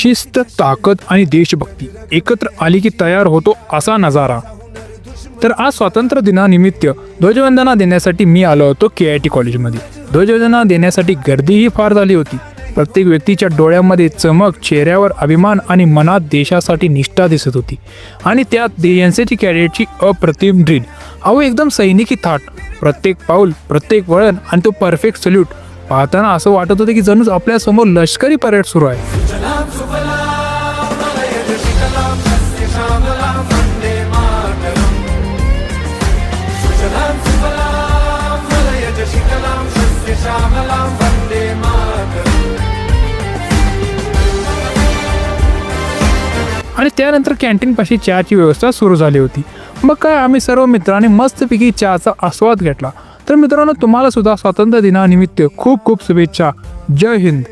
शिस्त, ताकद आणि देशभक्ती एकत्र आली की तयार होतो असा नजारा. तर आज स्वातंत्र्य दिनानिमित्त ध्वजवंदना देण्यासाठी मी आलो होतो KIT कॉलेजमध्ये. ध्वजवंदना देण्यासाठी गर्दीही फार झाली होती. प्रत्येक व्यक्तीच्या डोळ्यामध्ये चमक, चेहऱ्यावर अभिमान आणि मनात देशासाठी निष्ठा दिसत होती. आणि त्यात NCC कॅडेटची अप्रतिम ड्रिल. अहो एकदम सैनिकी थाट, प्रत्येक पाऊल, प्रत्येक वळण आणि तो परफेक्ट सल्यूट पाहताना असं वाटत होतं की जणूच आपल्यासमोर लष्करी परेड सुरू आहे. आणि त्यानंतर कॅन्टीनपाशी चहाची व्यवस्था सुरू झाली होती. मग काय आम्ही सर्व मित्रांनी मस्तपैकी चहाचा आस्वाद घेतला. तर मित्रांनो, तुम्हाला सुद्धा स्वातंत्र्य दिनानिमित्त खूप खूप शुभेच्छा. जय हिंद.